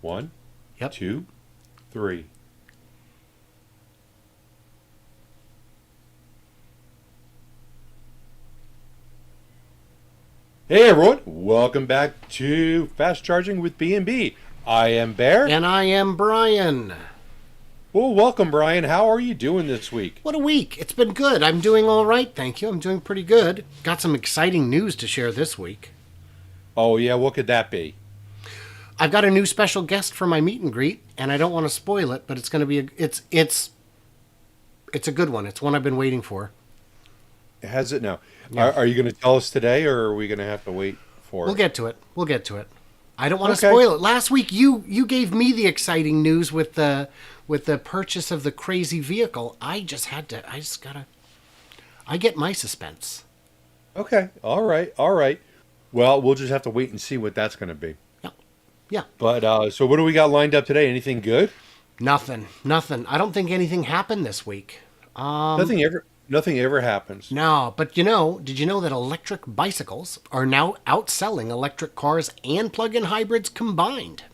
One, Yep. two, three. Hey everyone, welcome back to Fast Charging with B&B. I am Bear. And I am Brian. Well, welcome Brian. How are you doing this week? What a week. It's been good. I'm doing all right, thank you. I'm doing pretty good. Got some exciting news to share this week. Oh yeah, what could that be? I've got a new special guest for my meet and greet, and I don't want to spoil it, but it's going to be it's a good one. It's one I've been waiting for. Has it now? Yeah. Are you going to tell us today, or are we going to have to wait for We'll it? get to it. We'll get to it. I don't want to Okay. spoil it. Last week you gave me the exciting news with the purchase of the crazy vehicle. I get my suspense. Okay, all right. Well, we'll just have to wait and see what that's going to be. Yeah. Yeah. But so what do we got lined up today? Anything good? Nothing. I don't think anything happened this week. Nothing ever happens. No, but did you know that electric bicycles are now outselling electric cars and plug-in hybrids combined?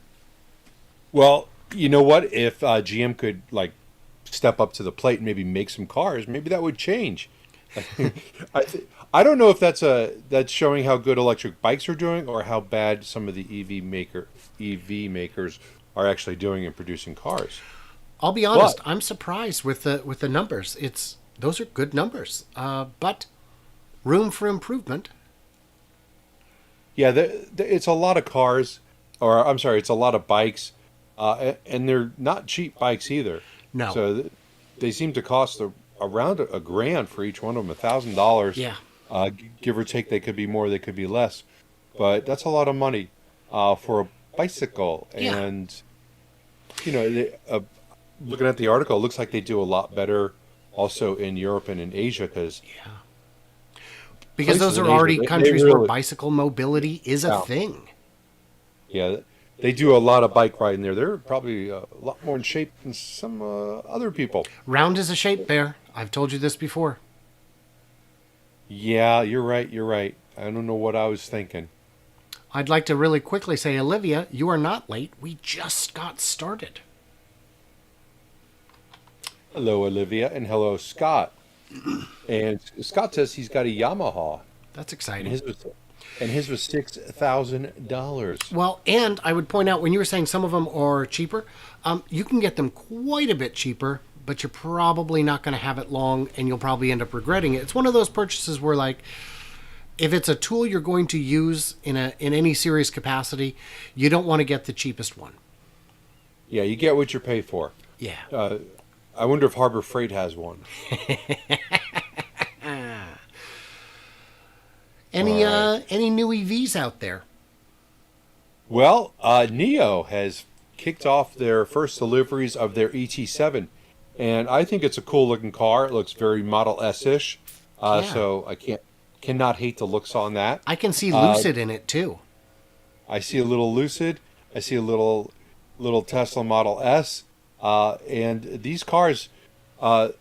Well, you know what? If GM could step up to the plate and maybe make some cars, maybe that would change. I don't know if that's showing how good electric bikes are doing or how bad some of the EV makers are actually doing in producing cars. I'll be honest, I'm surprised with the numbers. Those are good numbers, but room for improvement. Yeah, it's a lot of cars, or I'm sorry, it's a lot of bikes, and they're not cheap bikes either. No. So they seem to cost around $1,000 for each one of them, $1,000. Yeah. Give or take, they could be more, they could be less, but that's a lot of money for a bicycle. Yeah. And looking at the article, it looks like they do a lot better also in Europe and in Asia because those are already countries where bicycle mobility is a thing. Yeah, they do a lot of bike riding there. They're probably a lot more in shape than some other people. Round is a shape, Bear. I've told you this before. Yeah, you're right. I don't know what I was thinking. I'd like to really quickly say, Olivia, you are not late. We just got started. Hello, Olivia, and hello, Scott. And Scott says he's got a Yamaha. That's exciting. And his was $6,000. Well, and I would point out, when you were saying some of them are cheaper, you can get them quite a bit cheaper, but you're probably not going to have it long, and you'll probably end up regretting it. It's one of those purchases where, if it's a tool you're going to use in any serious capacity, you don't want to get the cheapest one. Yeah, you get what you pay for. Yeah. I wonder if Harbor Freight has one. Any new EVs out there? Well, NIO has kicked off their first deliveries of their ET7, and I think it's a cool looking car. It looks very Model S-ish, so I cannot hate the looks on that. I can see Lucid in it too. I see a little Lucid. I see a little Tesla Model S. And these cars, I'm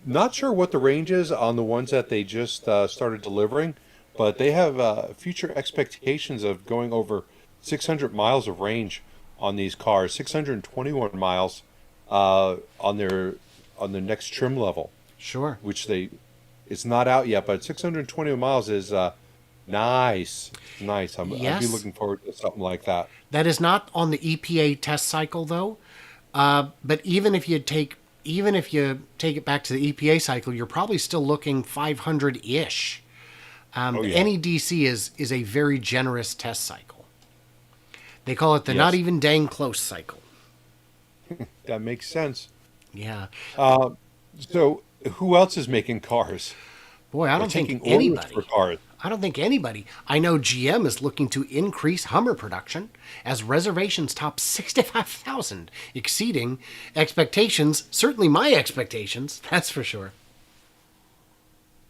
not sure what the range is on the ones that they just started delivering, but they have future expectations of going over 600 miles of range on these cars, 621 miles on their next trim level. Sure. Which it's not out yet, but 620 miles is nice. I'd be looking forward to something like that. That is not on the EPA test cycle, though. But even if you take it back to the EPA cycle, you're probably still looking 500-ish. NEDC is a very generous test cycle. They call it the not even dang close cycle. That makes sense. Yeah. So who else is making cars? Boy, I don't think taking anybody. orders for cars. I don't think anybody. I know GM is looking to increase Hummer production as reservations top 65,000, exceeding expectations, certainly my expectations, that's for sure.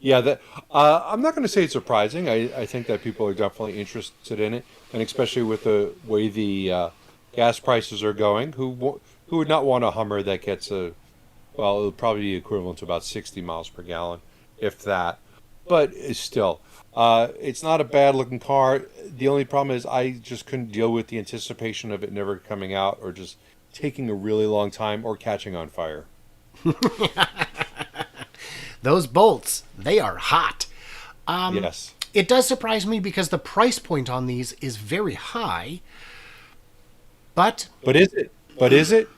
Yeah, I'm not going to say it's surprising. I think that people are definitely interested in it, and especially with the way the gas prices are going. Who would not want a Hummer that gets it'll probably be equivalent to about 60 miles per gallon, if that. but it's still, it's not a bad looking car. The only problem is I just couldn't deal with the anticipation of it never coming out, or just taking a really long time, or catching on fire. Those bolts, they are hot. Yes. It does surprise me because the price point on these is very high. But But is it? But is it?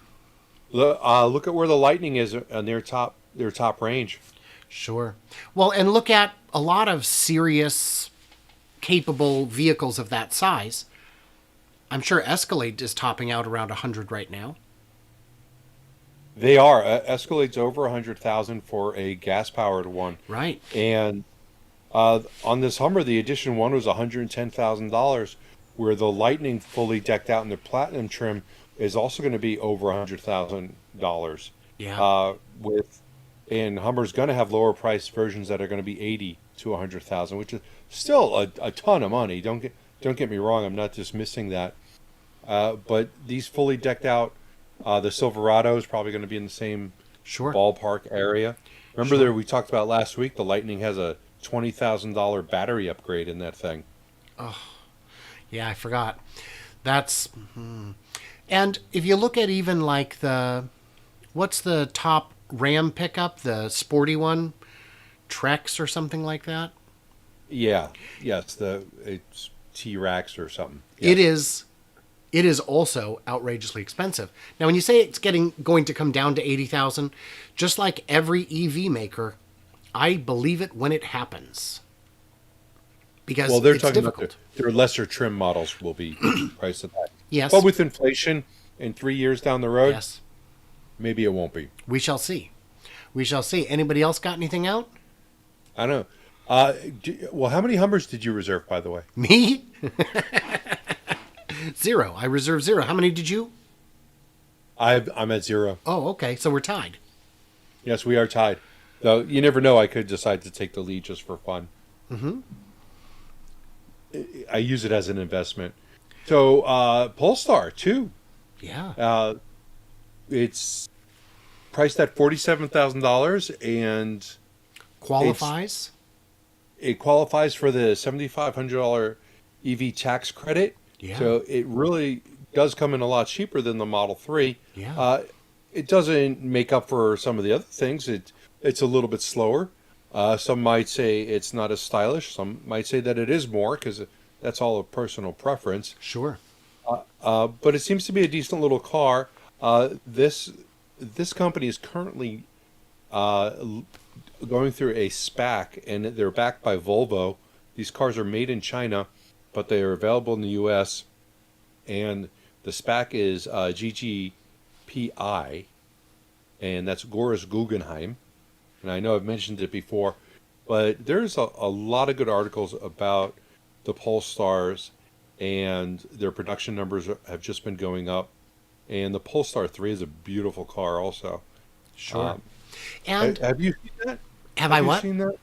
Look at where the Lightning is on their top range. sure. Well, and look at a lot of serious, capable vehicles of that size. I'm sure Escalade is topping out around 100 right now. They are. Escalade's over 100,000 for a gas powered one, Right. and on this Hummer, the Edition One was $110,000, where the Lightning fully decked out in the platinum trim is also going to be over $100,000. Yeah. And Hummer's going to have lower price versions that are going to be 80 to 100,000, which is still a ton of money. Don't get me wrong. I'm not dismissing that. But these fully decked out, the Silverado is probably going to be in the same Sure. ballpark area. Remember Sure. there we talked about last week, the Lightning has a $20,000 battery upgrade in that thing. Yeah, I forgot. That's. And if you look at even like what's the top Ram pickup, the sporty one, Trex or something like that? Yeah, yes, it's T-Rex or something. It Yes. is. It is also outrageously expensive. Now, when you say it's going to come down to 80,000, just like every EV maker, I believe it when it happens. Because Well, they're it's talking difficult. about their lesser trim models will be priced at that. Yes. But with inflation in 3 years down the road, Yes. maybe it won't be. We shall see. We shall see. Anybody else got anything out? I don't know. Well, how many Hummers did you reserve, by the way? Me? 0. I reserved 0. How many did you? I'm at 0. Oh, okay. So we're tied. Yes, we are tied. Though you never know, I could decide to take the lead just for fun. Mm-hmm. I use it as an investment. So Polestar too. Yeah. It's priced at $47,000, and Qualifies? it qualifies for the $7,500 EV tax credit. Yeah. So it really does come in a lot cheaper than the Model 3. Yeah. It doesn't make up for some of the other things. It's a little bit slower. Some might say it's not as stylish. Some might say that it is more, because that's all a personal preference. Sure. But it seems to be a decent little car. This company is currently going through a SPAC, and they're backed by Volvo. These cars are made in China, but they are available in the U.S. And the SPAC is GGPI, and that's Goris Guggenheim. And I know I've mentioned it before, but there's a lot of good articles about the Polestars, and their production numbers have just been going up. And the Polestar 3 is a beautiful car also. Sure. And Have you seen that? have I you what? seen that?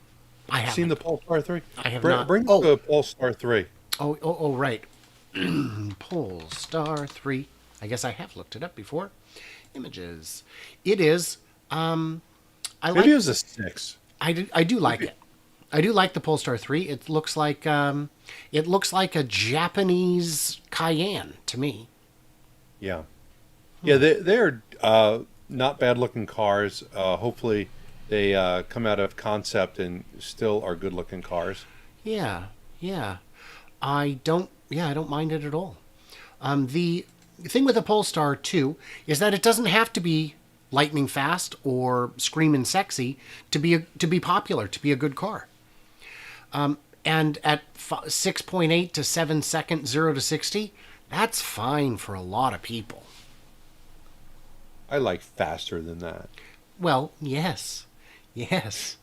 I have. Seen the Polestar 3? I have not. Bring Oh. the Polestar 3. Oh, right. Polestar 3. I guess I have looked it up before. Images. It is. I like. Maybe it was a 6. I do like it. I do like the Polestar 3. It looks like a Japanese Cayenne to me. Yeah. Yeah, they're not bad looking cars. Hopefully they come out of concept and still are good looking cars. Yeah. I don't mind it at all. The thing with the Polestar 2 is that it doesn't have to be lightning fast or screaming sexy to be popular, to be a good car. And at 6.8 to 7 second 0 to 60, that's fine for a lot of people. I like faster than that. Well, yes. Yes.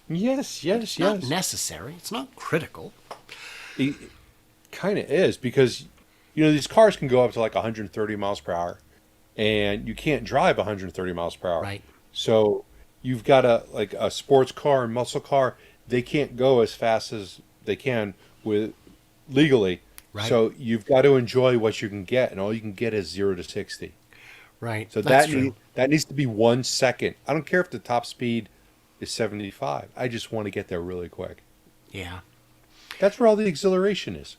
It's not necessary. It's not critical. It kind of is, because these cars can go up to like 130 miles per hour, and you can't drive 130 miles per hour. Right. So you've got a sports car and muscle car. They can't go as fast as they can with legally. Right. So you've got to enjoy what you can get, and all you can get is 0 to 60. Right. So That's true. that needs to be 1 second. I don't care if the top speed is 75. I just want to get there really quick. Yeah. That's where all the exhilaration is.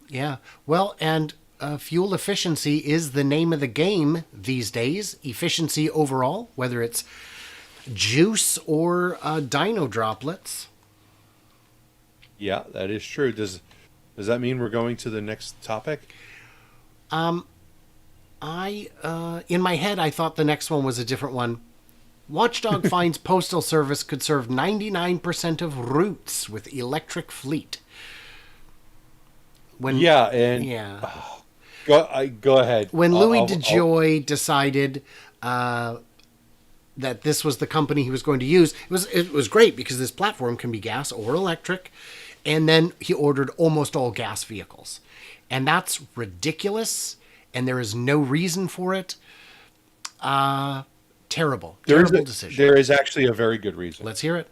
Yeah. Well, and fuel efficiency is the name of the game these days. Efficiency overall, whether it's juice or dino droplets. Yeah, that is true. Does that mean we're going to the next topic? In my head, I thought the next one was a different one. Watchdog finds Postal Service could serve 99% of routes with electric fleet. Yeah. Go ahead. When Louis DeJoy decided that this was the company he was going to use, it was great because this platform can be gas or electric, and then he ordered almost all gas vehicles, and that's ridiculous, and there is no reason for it. Terrible decision. There is actually a very good reason. Let's hear it.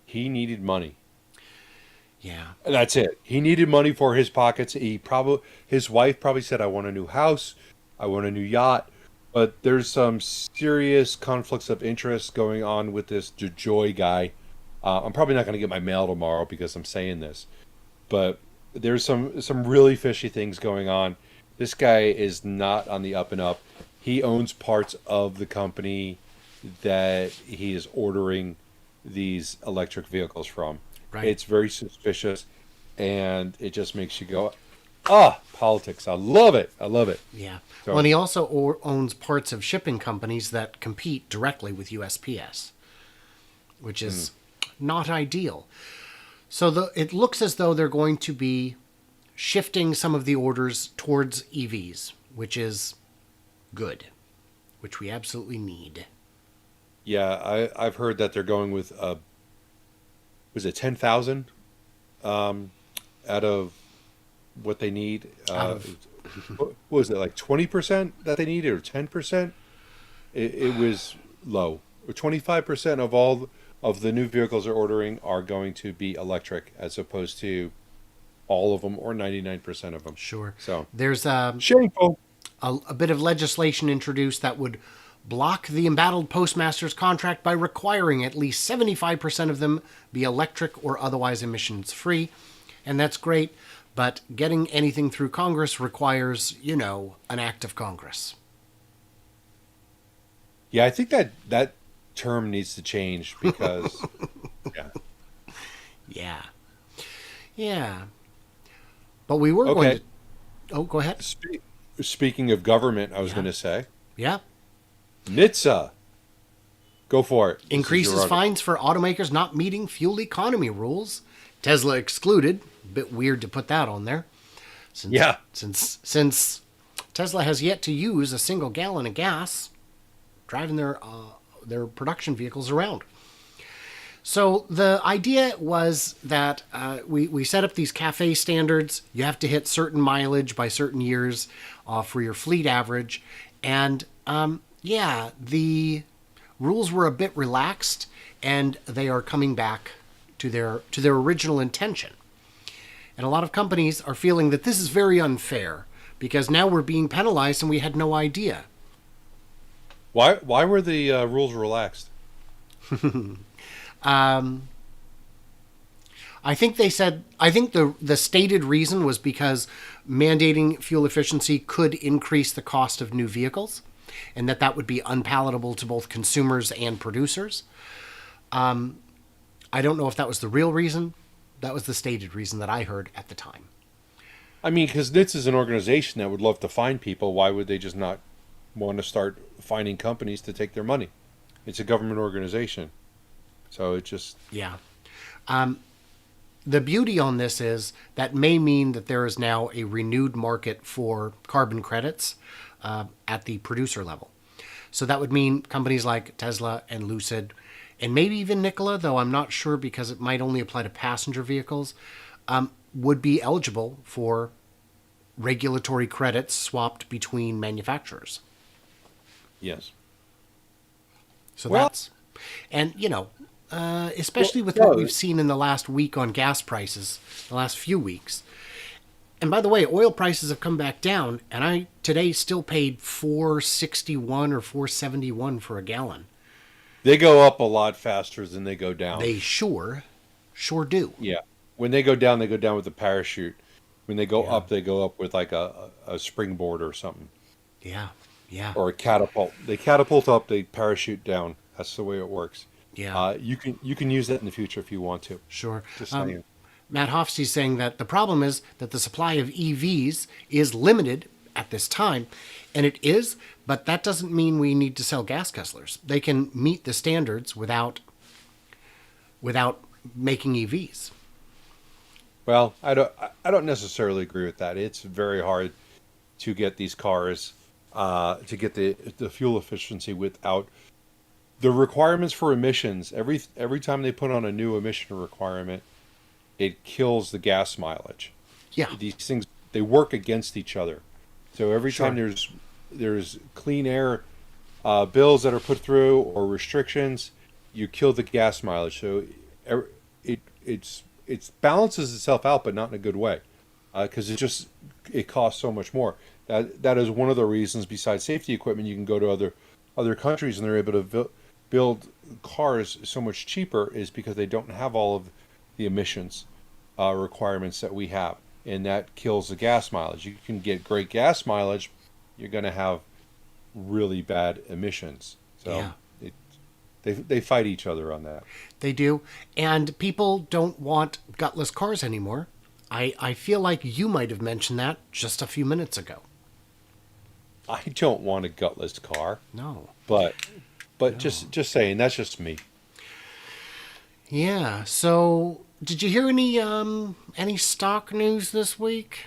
He needed money. Yeah. That's it. He needed money for his pockets. His wife probably said, "I want a new house. I want a new yacht." But there's some serious conflicts of interest going on with this DeJoy guy. I'm probably not going to get my mail tomorrow because I'm saying this, but there's some really fishy things going on. This guy is not on the up and up. He owns parts of the company that he is ordering these electric vehicles from. Right. It's very suspicious, and it just makes you go, politics. I love it. Yeah. So, well, and he also owns parts of shipping companies that compete directly with USPS, which is not ideal. So it looks as though they're going to be shifting some of the orders towards EVs, which is good, which we absolutely need. Yeah, I've heard that they're going with was it 10,000 out of what they need? What was it, like 20% that they needed, or 10%? It was low. 25% of all of the new vehicles they're ordering are going to be electric, as opposed to all of them or 99% of them. Sure. So there's shameful. A bit of legislation introduced that would block the embattled postmaster's contract by requiring at least 75% of them be electric or otherwise emissions free. And that's great, but getting anything through Congress requires, an act of Congress. Yeah, I think that term needs to change because, Yeah. But we were going to... Oh, go ahead. Speaking of government, I was going to say. Yeah. NHTSA. Go for it. Increases fines for automakers not meeting fuel economy rules. Tesla excluded. A bit weird to put that on there. Since Tesla has yet to use a single gallon of gas driving their production vehicles around. So the idea was that we set up these CAFE standards. You have to hit certain mileage by certain years for your fleet average. And the rules were a bit relaxed, and they are coming back to their original intention. And a lot of companies are feeling that this is very unfair because now we're being penalized and we had no idea. Why were the rules relaxed? I think the stated reason was because mandating fuel efficiency could increase the cost of new vehicles, and that would be unpalatable to both consumers and producers. I don't know if that was the real reason. That was the stated reason that I heard at the time. I mean, because NHTSA is an organization that would love to fine people. Why would they just not want to start fining companies to take their money? It's a government organization. So it just... Yeah. The beauty on this is that may mean that there is now a renewed market for carbon credits at the producer level. So that would mean companies like Tesla and Lucid, and maybe even Nikola, though I'm not sure because it might only apply to passenger vehicles, would be eligible for regulatory credits swapped between manufacturers. Yes. So that's... And, especially with what we've seen in the last week on gas prices, the last few weeks. And by the way, oil prices have come back down, and I today still paid $4.61 or $4.71 for a gallon. They go up a lot faster than they go down. They sure do. Yeah. When they go down with a parachute. When they go Yeah. up, they go up with like a springboard or something. Yeah. Yeah. Or a catapult. They catapult up, they parachute down. That's the way it works. Yeah. You can use that in the future if you want to. Sure. Just saying. Matt Hofste's saying that the problem is that the supply of EVs is limited at this time, and it is, but that doesn't mean we need to sell gas guzzlers. They can meet the standards without making EVs. Well, I don't necessarily agree with that. It's very hard to get these cars to get the fuel efficiency without the requirements for emissions. Every time they put on a new emission requirement, it kills the gas mileage. Yeah. These things, they work against each other. So every Sure. time there's clean air bills that are put through or restrictions, you kill the gas mileage. So it balances itself out, but not in a good way, because it costs so much more. That is one of the reasons. Besides safety equipment, you can go to other countries and they're able to build cars so much cheaper, is because they don't have all of the emissions requirements that we have, and that kills the gas mileage. You can get great gas mileage, you're going to have really bad emissions. So Yeah. they fight each other on that. They do. And people don't want gutless cars anymore. I feel like you might have mentioned that just a few minutes ago. I don't want a gutless car, No. but just saying, that's just me. Yeah. So, did you hear any stock news this week?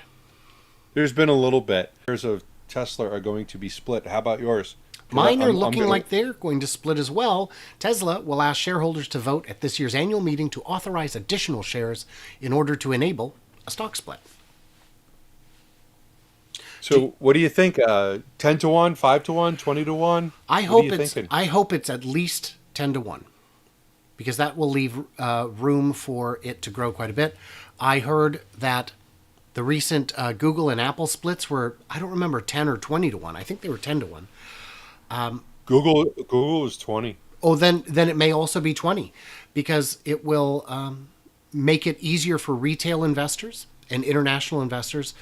There's been a little bit. Shares of Tesla are going to be split. How about yours? 'Cause Mine are I'm looking gonna- like they're going to split as well. Tesla will ask shareholders to vote at this year's annual meeting to authorize additional shares in order to enable a stock split. So what do you think? 10 to 1, 5 to 1, 20 to 1? I What hope are you it's thinking? I hope it's at least 10 to 1, because that will leave room for it to grow quite a bit. I heard that the recent Google and Apple splits were, I don't remember, 10 or 20 to 1. I think they were 10 to 1. Google is 20. Oh, then it may also be 20, because it will make it easier for retail investors and international investors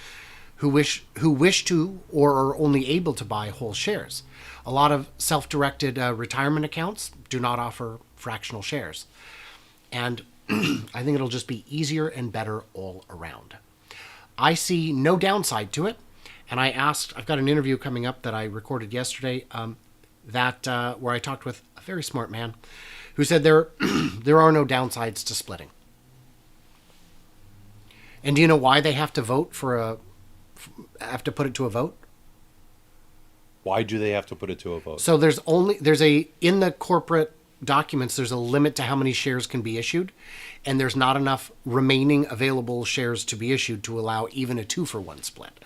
who wish to or are only able to buy whole shares. A lot of self-directed retirement accounts do not offer fractional shares, and I think it'll just be easier and better all around. I see no downside to it, and I've got an interview coming up that I recorded yesterday, where I talked with a very smart man who said there are no downsides to splitting. And do you know why they have to have to put it to a vote? Why do they have to put it to a vote? So in the corporate documents, there's a limit to how many shares can be issued, and there's not enough remaining available shares to be issued to allow even a 2-for-1 split.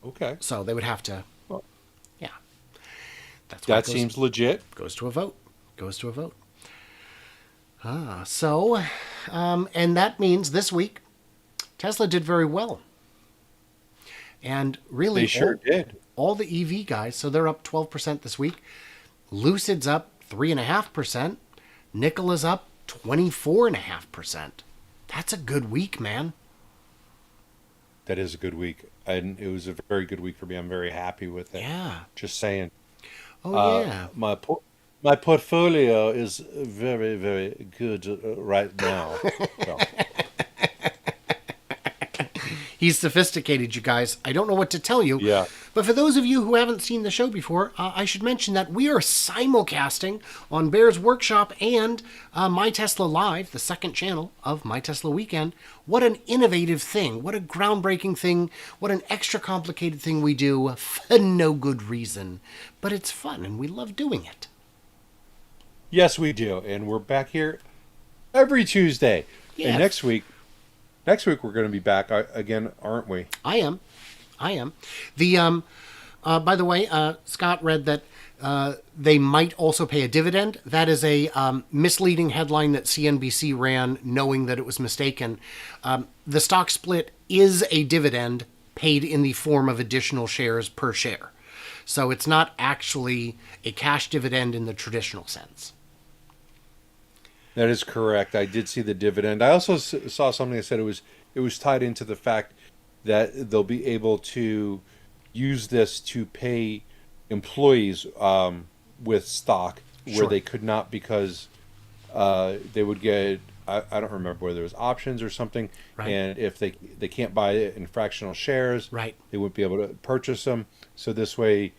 Okay. So they would have to, Well, yeah. That's why that seems legit. goes to a vote. Goes to a vote. So, and that means this week, Tesla did very well. And really, They sure did. all the EV guys, so they're up 12% this week. Lucid's up 3.5%. Nikola's up 24.5%. That's a good week, man. That is a good week. And it was a very good week for me. I'm very happy with it. Yeah. Just saying. Oh, yeah. My portfolio is very, very good right now. So, He's sophisticated, you guys. I don't know what to tell you. Yeah. But for those of you who haven't seen the show before, I should mention that we are simulcasting on Bear's Workshop and My Tesla Live, the second channel of My Tesla Weekend. What an innovative thing. What a groundbreaking thing. What an extra complicated thing we do for no good reason. But it's fun and we love doing it. yes, we do. And we're back here every Tuesday. Yeah. And next week we're going to be back again, aren't we? I am. The by the way, Scott read that they might also pay a dividend. That is a misleading headline that CNBC ran, knowing that it was mistaken. The stock split is a dividend paid in the form of additional shares per share. So it's not actually a cash dividend in the traditional sense. That is correct. I did see the dividend. I also saw something that said it was tied into the fact that they'll be able to use this to pay employees with stock where Sure. they could not because they would get I don't remember whether it was options or something, Right. and if they can't buy it in fractional shares, Right. they wouldn't be able to purchase them. So this way,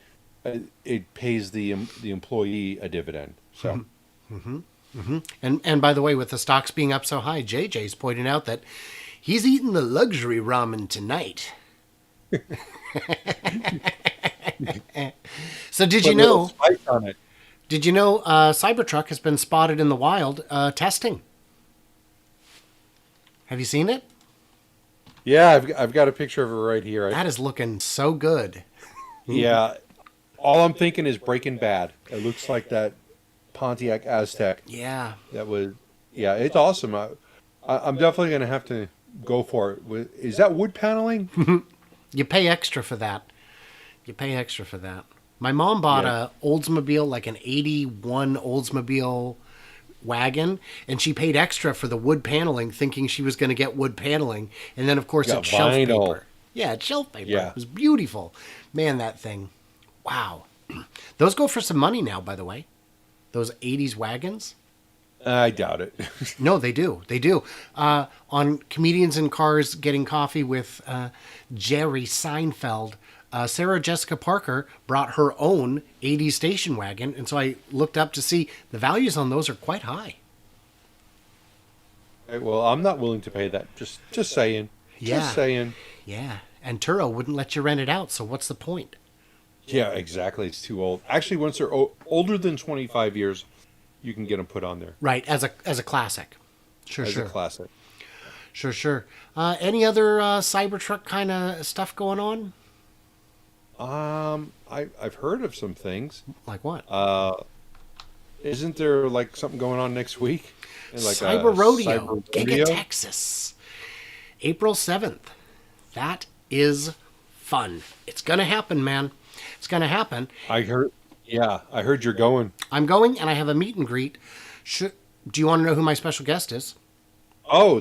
it pays the employee a dividend. So. And by the way, with the stocks being up so high, JJ's pointing out that he's eating the luxury ramen tonight. So did you Put a little know? spice on it. Did you know Cybertruck has been spotted in the wild testing? Have you seen it? Yeah, I've got a picture of it right here. That is looking so good. Yeah, all I'm thinking is Breaking Bad. It looks like that Pontiac Aztec. Yeah. That was, yeah, it's awesome. I'm definitely gonna have to go for it. Is that wood paneling? You pay extra for that. You pay extra for that. My mom bought a Oldsmobile, like an 81 Oldsmobile wagon, and she paid extra for the wood paneling, thinking she was going to get wood paneling. And then, of course, Got it's shelf vinyl. paper. Yeah, it's shelf paper. Yeah. It was beautiful. Man, that thing. Wow. Those go for some money now, by the way. Those 80s wagons. I doubt it. No, they do. They do. On Comedians in Cars Getting Coffee with Jerry Seinfeld, Sarah Jessica Parker brought her own 80s station wagon. And so I looked up to see the values on those are quite high. Well, I'm not willing to pay that. Just saying. Yeah. Just saying. Yeah. And Turo wouldn't let you rent it out. So what's the point? Yeah, exactly. It's too old. Actually, once they're older than 25 years, you can get them put on there Right. As a classic. Sure, as sure. a classic. Sure, sure. Any other Cybertruck kind of stuff going on? I've heard of some things. Like what? Isn't there like something going on next week? Like Cyber Rodeo, Cyber Giga Rodeo? Texas, April 7th. That is fun. It's going to happen, man. It's going to happen. I heard. Yeah, I heard you're going. I'm going, and I have a meet and greet. Do you want to know who my special guest is? Oh,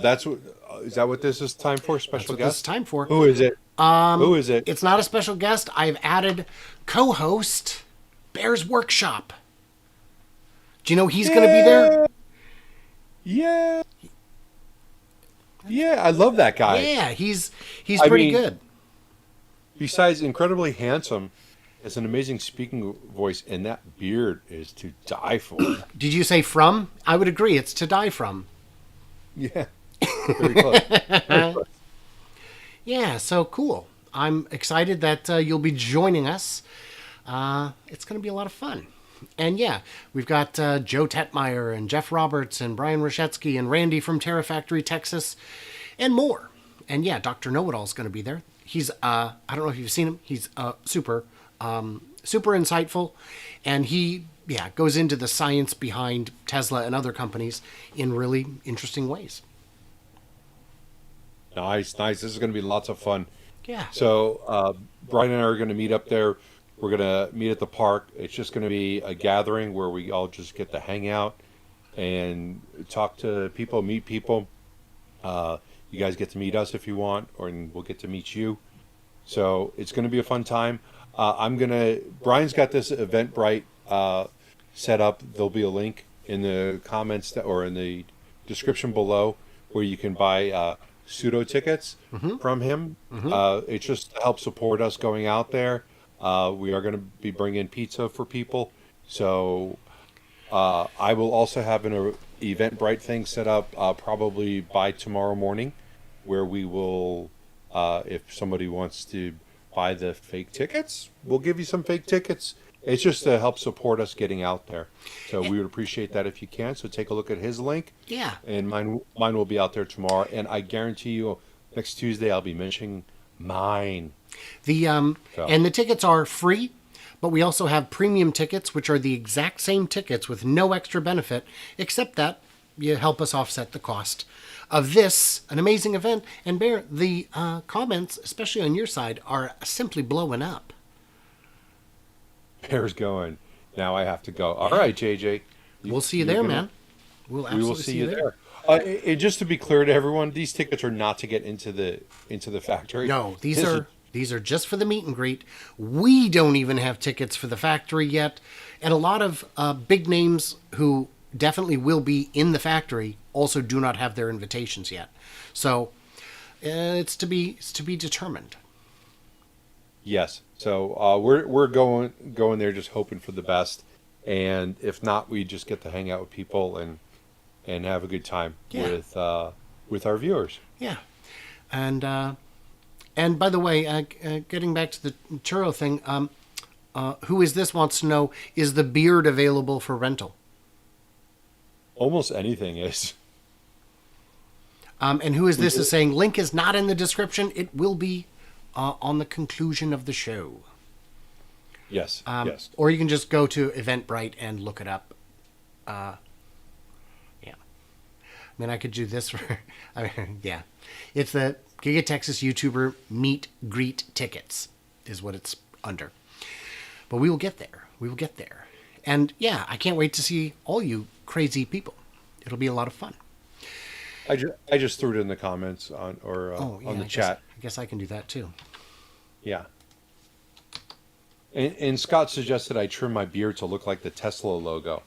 is that what this is time for? That's Special what this is guest? time for. Who is it? Who is it? It's not a special guest. I've added co-host Bear's Workshop. Do you know he's going to be there? Yeah. Yeah, I love that guy. Yeah, he's I pretty mean, good. Besides incredibly handsome, has an amazing speaking voice, and that beard is to die for. Did you say from? I would agree. It's to die from. Yeah. Very close. Very close. Yeah, so cool. I'm excited that you'll be joining us. It's going to be a lot of fun. And yeah, we've got Joe Tetmeyer and Jeff Roberts and Brian Rashetsky and Randy from Terra Factory, Texas, and more. And yeah, Dr. Know-It-All is going to be there. He's, I don't know if you've seen him. He's super insightful. And he, goes into the science behind Tesla and other companies in really interesting ways. Nice. This is going to be lots of fun. Yeah. So Brian and I are going to meet up there. We're going to meet at the park. It's just going to be a gathering where we all just get to hang out and talk to people, meet people. You guys get to meet us if you want, and we'll get to meet you. So it's going to be a fun time. Brian's got this Eventbrite set up. There'll be a link in the comments or in the description below where you can buy pseudo tickets from him. It's just to help support us going out there. We are going to be bringing pizza for people. So I will also have an Eventbrite thing set up probably by tomorrow morning where we will, if somebody wants to buy the fake tickets, we'll give you some fake tickets. It's just to help support us getting out there. So we would appreciate that if you can. So take a look at his link. Yeah. And mine will be out there tomorrow. And I guarantee you next Tuesday I'll be mentioning mine. And the tickets are free, but we also have premium tickets, which are the exact same tickets with no extra benefit, except that you help us offset the cost of this, an amazing event. And Bear, the comments, especially on your side, are simply blowing up. Bear's going. Now I have to go. All right, JJ. We'll see you you're there, gonna- man. We'll We will absolutely see you there. And just to be clear to everyone, these tickets are not to get into the factory. No, these This is- are just for the meet and greet. We don't even have tickets for the factory yet, and a lot of big names who definitely will be in the factory also do not have their invitations yet. So it's to be determined. Yes. So we're going there just hoping for the best, and if not, we just get to hang out with people and have a good time Yeah. with our viewers. Yeah, and by the way, getting back to the churro thing, who is this wants to know, is the beard available for rental? Almost anything is. And who is this is saying, link is not in the description. It will be on the conclusion of the show. Yes. Yes. Or you can just go to Eventbrite and look it up. Yeah. I mean, I could do this for... yeah. It's the Giga Texas YouTuber Meet Greet Tickets is what it's under. But we will get there. We will get there. And yeah, I can't wait to see all you crazy people. It'll be a lot of fun. I just threw it in the comments on the chat. I guess I can do that too. Yeah. And Scott suggested I trim my beard to look like the Tesla logo,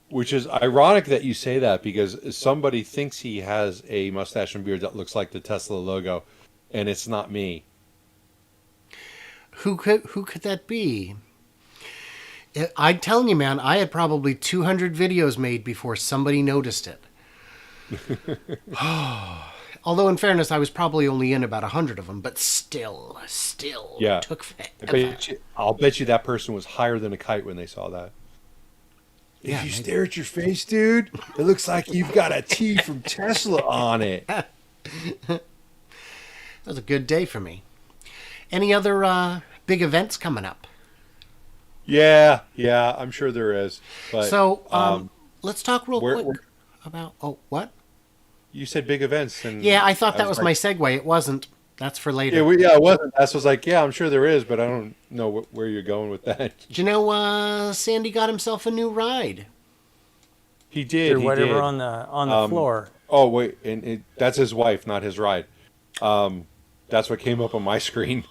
which is ironic that you say that because somebody thinks he has a mustache and beard that looks like the Tesla logo, and it's not me. Who could that be? I'm telling you, man, I had probably 200 videos made before somebody noticed it. Although, in fairness, I was probably only in about 100 of them, but still, Yeah. it took forever. I'll bet you that person was higher than a kite when they saw that. Yeah, if you maybe. stare at your face, dude, it looks like you've got a T from Tesla on it. That was a good day for me. Any other big events coming up? Yeah, I'm sure there is. But So, let's talk real where- quick about... Oh, what? you said big events, and Yeah, I thought that was like, my segue. It wasn't. That's for later. Yeah, it wasn't. I was like, yeah, I'm sure there is, but I don't know where you're going with that. Did you know Sandy got himself a new ride? He did. or He whatever did. on the floor. Oh wait, and that's his wife, not his ride. That's what came up on my screen.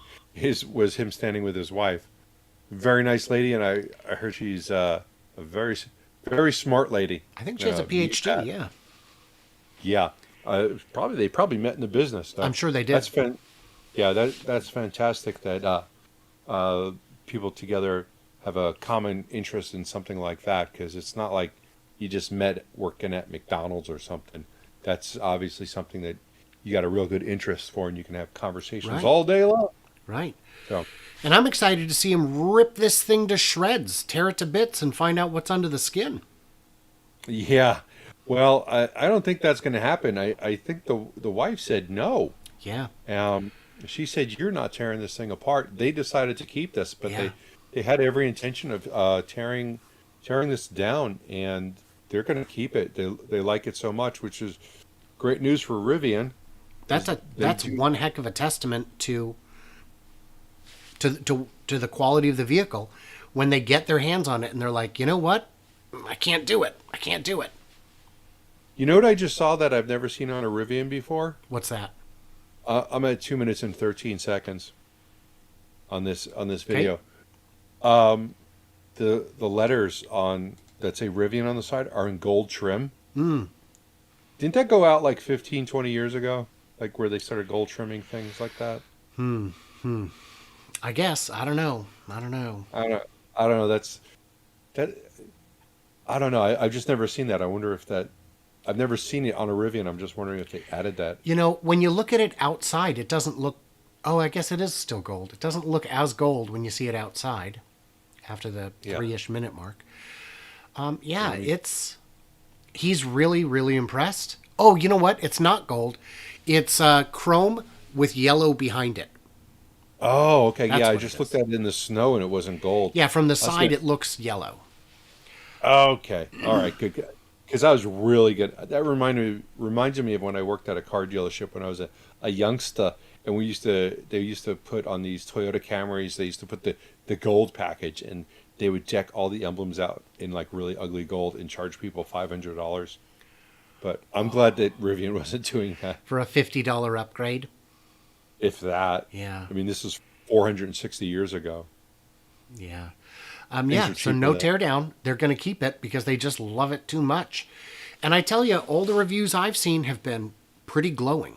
Was him standing with his wife. Very nice lady, and I heard she's a very very smart lady. I think she has a PhD, yeah. Yeah. They probably met in the business. I'm sure they did. That's fantastic that people together have a common interest in something like that, because it's not like you just met working at McDonald's or something. That's obviously something that you got a real good interest for, and you can have conversations Right. all day long. Right. So And I'm excited to see him rip this thing to shreds, tear it to bits, and find out what's under the skin. yeah, well, I don't think that's going to happen. I think the wife said no. Yeah. She said, "You're not tearing this thing apart." They decided to keep this, but Yeah. they had every intention of tearing this down, and they're going to keep it. They like it so much, which is great news for Rivian. That's one heck of a testament to the quality of the vehicle when they get their hands on it and they're like, you know what? I can't do it. You know what I just saw that I've never seen on a Rivian before? What's that? I'm at 2 minutes and 13 seconds on this video. The letters on that say Rivian on the side are in gold trim. Didn't that go out like 15, 20 years ago? Like where they started gold trimming things like that? I guess. I don't know. I don't know. I don't know. I've just never seen that. I wonder if that. I've never seen it on a Rivian. I'm just wondering if they added that. You know, when you look at it outside, it doesn't look... Oh, I guess it is still gold. It doesn't look as gold when you see it outside after the 3-ish minute mark. He's really, really impressed. Oh, you know what? It's not gold. It's chrome with yellow behind it. Oh, okay. That's Yeah, I what just it looked at it in the snow and it wasn't gold. Yeah, from the That's side good. it looks yellow. Okay. All right. Good. Because that was really good. That reminds me of when I worked at a car dealership when I was a youngster, and they used to put on these Toyota Camrys, they used to put the gold package, and they would deck all the emblems out in like really ugly gold and charge people $500. But I'm glad that Rivian wasn't doing that. For a $50 upgrade. If that. Yeah. I mean, this is 460 years ago. Yeah. Things Yeah, are so cheap no for that. tear down. They're going to keep it because they just love it too much. And I tell you, all the reviews I've seen have been pretty glowing.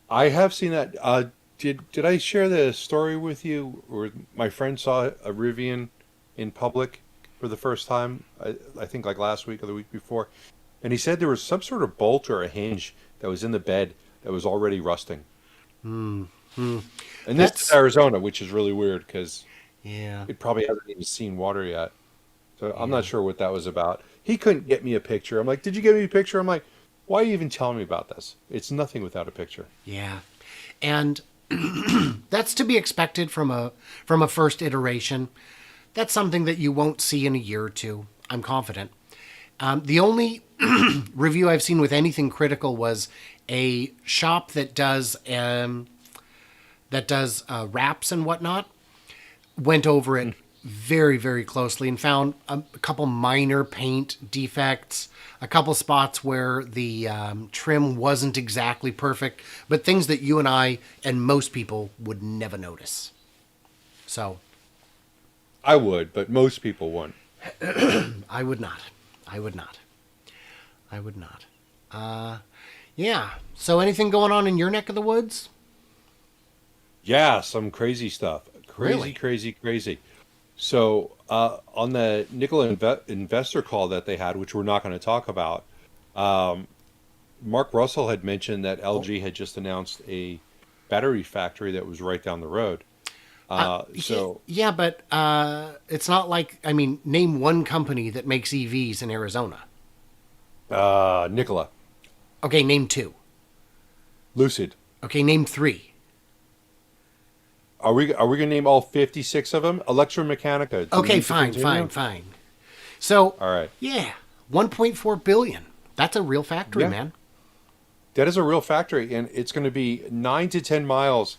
I have seen that. Did I share the story with you where my friend saw a Rivian in public for the first time? I think like last week or the week before. And he said there was some sort of bolt or a hinge that was in the bed that was already rusting. And this That's- is Arizona, which is really weird because Yeah. it probably hasn't even seen water yet. So I'm not sure what that was about. He couldn't get me a picture. I'm like, did you get me a picture? I'm like, why are you even telling me about this? It's nothing without a picture. Yeah. And that's to be expected from a first iteration. That's something that you won't see in a year or two. I'm confident. The only review I've seen with anything critical was a shop that does wraps and whatnot. Went over it very, very closely and found a couple minor paint defects, a couple spots where the trim wasn't exactly perfect, but things that you and I and most people would never notice. So I would, but most people wouldn't. I would not. I would not. I would not. Yeah. So anything going on in your neck of the woods? Yeah, some crazy stuff. Really? Crazy. So on the Nikola Investor call that they had, which we're not going to talk about, Mark Russell had mentioned that LG had just announced a battery factory that was right down the road. Yeah, but it's not like, I mean, name one company that makes EVs in Arizona. Nikola, Okay, name two. Lucid. Okay, name three. Are we going to name all 56 of them? Electromechanica. Do we Okay, need to fine. continue? So, All right. yeah, 1.4 billion. That's a real factory, Yeah. man. That is a real factory, and it's going to be 9 to 10 miles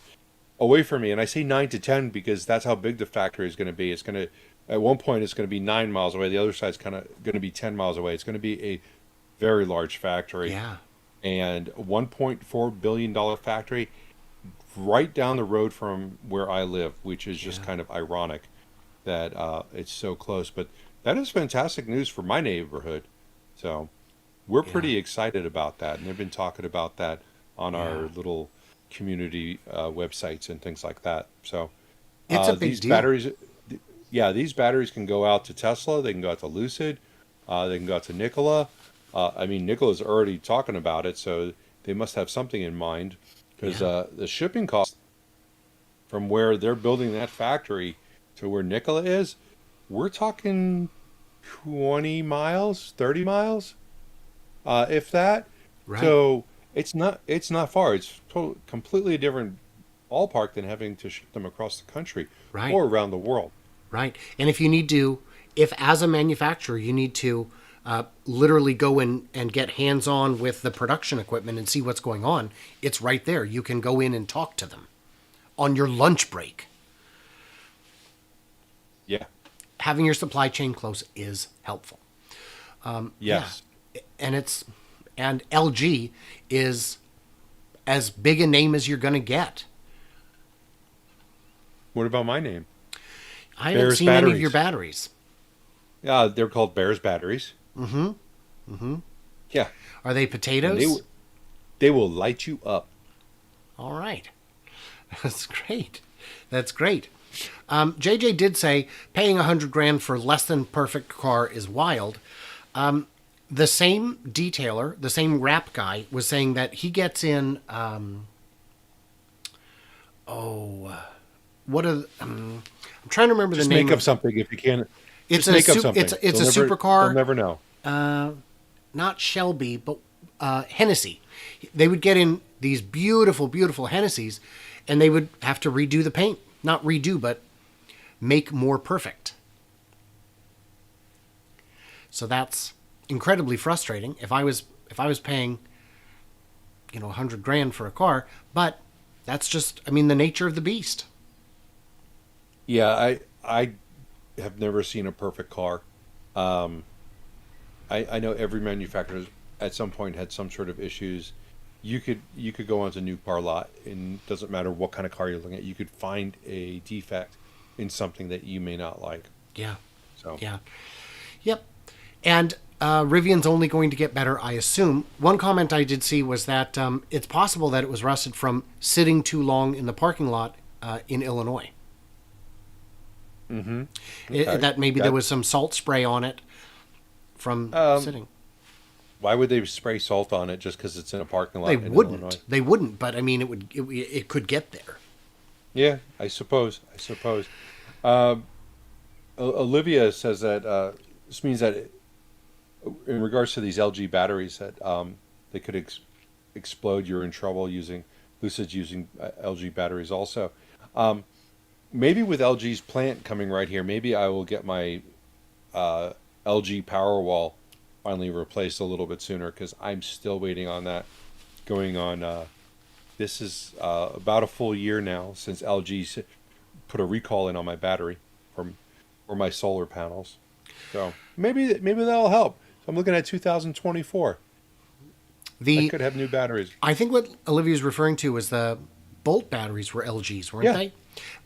away from me. And I say 9 to 10 because that's how big the factory is going to be. It's going to, at one point, it's going to be 9 miles away. The other side's kind of going to be 10 miles away. It's going to be a very large factory. Yeah. And $1.4 billion factory right down the road from where I live, which is just kind of ironic that it's so close. But that is fantastic news for my neighborhood. So we're pretty excited about that. And they've been talking about that on our little community websites and things like that. So It's a big these deal. batteries, these batteries can go out to Tesla. They can go out to Lucid. They can go out to Nikola. I mean, Nikola's already talking about it, so they must have something in mind. Because the shipping cost from where they're building that factory to where Nikola is, we're talking 20 miles, 30 miles, if that. Right. So it's not far. It's completely a different ballpark than having to ship them across the country Right. or around the world. Right. And if you need to, if as a manufacturer you need to literally go in and get hands-on with the production equipment and see what's going on, it's right there. You can go in and talk to them on your lunch break. Yeah. Having your supply chain close is helpful. Yes. And LG is as big a name as you're going to get. What about my name? I haven't Bears seen any of batteries. your batteries. Yeah, they're called Bears batteries. Yeah. Are they And potatoes? they will light you up. All right. That's great. That's great. JJ did say paying $100,000 for less than perfect car is wild. The same detailer, the same wrap guy, was saying that he gets in. I'm trying to remember Just the name. make up something if you can. It's Just a make up su- something. it's a They'll never- supercar. They'll never know. Not Shelby, but Hennessy. They would get in these beautiful, beautiful Hennessy's, and they would have to redo the paint. Not redo, but make more perfect. So that's incredibly frustrating. If I was paying, $100,000 for a car, but that's just, I mean, the nature of the beast. Yeah, I have never seen a perfect car. Um, I know every manufacturer at some point had some sort of issues. You could go onto a new car lot, and it doesn't matter what kind of car you're looking at, you could find a defect in something that you may not like. Yeah. So Yeah. Yep. And Rivian's only going to get better, I assume. One comment I did see was that it's possible that it was rusted from sitting too long in the parking lot in Illinois. mm-hmm. Okay. That maybe there was some salt spray on it from sitting. Why would they spray salt on it just because it's in a parking lot They in wouldn't. Illinois? They wouldn't. But I mean, it could get there. Yeah, I suppose. Olivia says that this means that in regards to these LG batteries, that they could explode. You're in trouble using Lucid's using LG batteries also. Maybe with LG's plant coming right here, maybe I will get my LG Powerwall finally replaced a little bit sooner, because I'm still waiting on that going on. This is about a full year now since LG put a recall in on my battery for my solar panels. So maybe that'll help. So I'm looking at 2024. I could have new batteries. I think what Olivia's referring to was the Bolt batteries were LGs, weren't Yeah. they?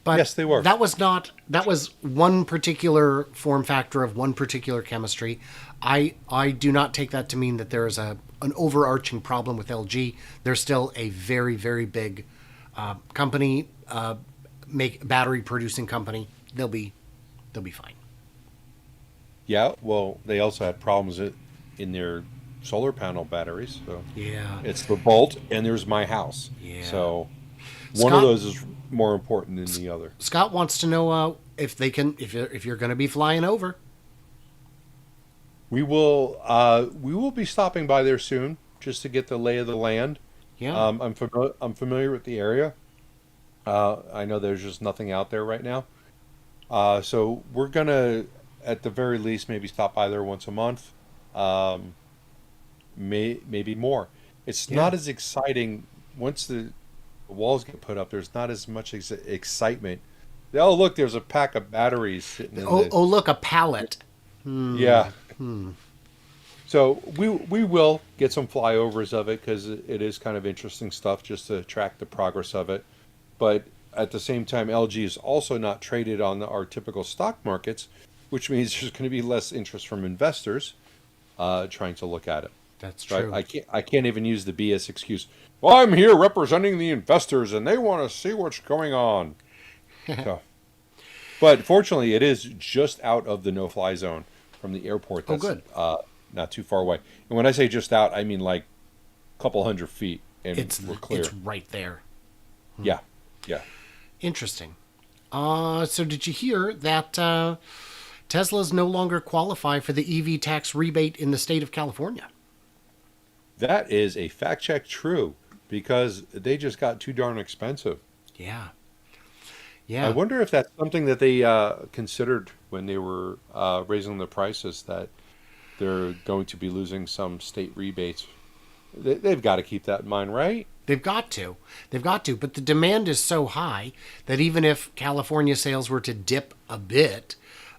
But Yes, they were. That was one particular form factor of one particular chemistry. I do not take that to mean that there is an overarching problem with LG. They're still a very, very big company, make battery producing company. They'll be fine. Yeah, well, they also had problems in their solar panel batteries. So Yeah. it's the Bolt, and there's my house. Yeah. So one of those is more important than the other. Scott wants to know if you're going to be flying over. We will be stopping by there soon just to get the lay of the land. Yeah. I'm familiar with the area. I know there's just nothing out there right now. So we're gonna, at the very least, maybe stop by there once a month. Maybe more. It's not as exciting once the walls get put up. There's not as much excitement. Oh, look, there's a pack of batteries sitting in Oh, look, a pallet. Yeah. So we will get some flyovers of it, because it is kind of interesting stuff just to track the progress of it. But at the same time, LG is also not traded on our typical stock markets, which means there's going to be less interest from investors trying to look at it. That's So true. I can't even use the BS excuse. Well, I'm here representing the investors, and they want to see what's going on. So, but fortunately, it is just out of the no-fly zone from the airport. That's, good. Not too far away. And when I say just out, I mean like a couple 100 feet, and we're clear. It's right there. Yeah. Interesting. So did you hear that Teslas no longer qualify for the EV tax rebate in the state of California? That is a fact check true, because they just got too darn expensive. Yeah. I wonder if that's something that they considered when they were raising the prices, that they're going to be losing some state rebates. They've got to keep that in mind, right? They've got to. But the demand is so high that even if California sales were to dip a bit,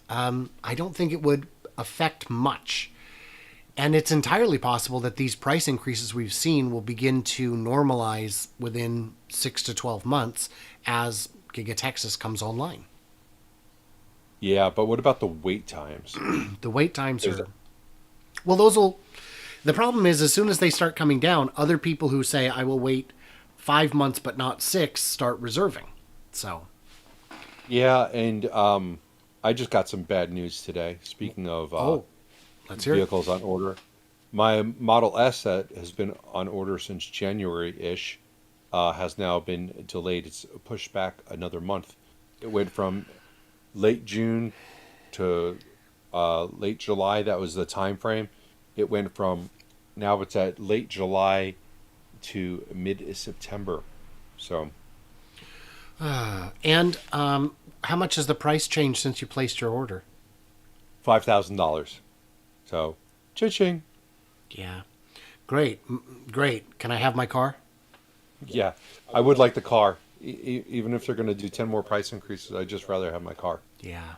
I don't think it would affect much. And it's entirely possible that these price increases we've seen will begin to normalize within 6 to 12 months as Giga Texas comes online. Yeah, but what about the wait times? The wait times are... Well, those will... The problem is, as soon as they start coming down, other people who say, I will wait 5 months but not 6, start reserving. So... Yeah, and I just got some bad news today. Speaking of let's hear vehicles on order, my Model S that has been on order since January-ish has now been delayed. It's pushed back another month. It went from late June to late July. That was the time frame. It went from, now it's at late July to mid-September. So... And how much has the price changed since you placed your order? $5,000. So, cha-ching. Yeah. Great. Great. Can I have my car? Yeah, I would like the car. Even if they're going to do 10 more price increases, I'd just rather have my car. Yeah.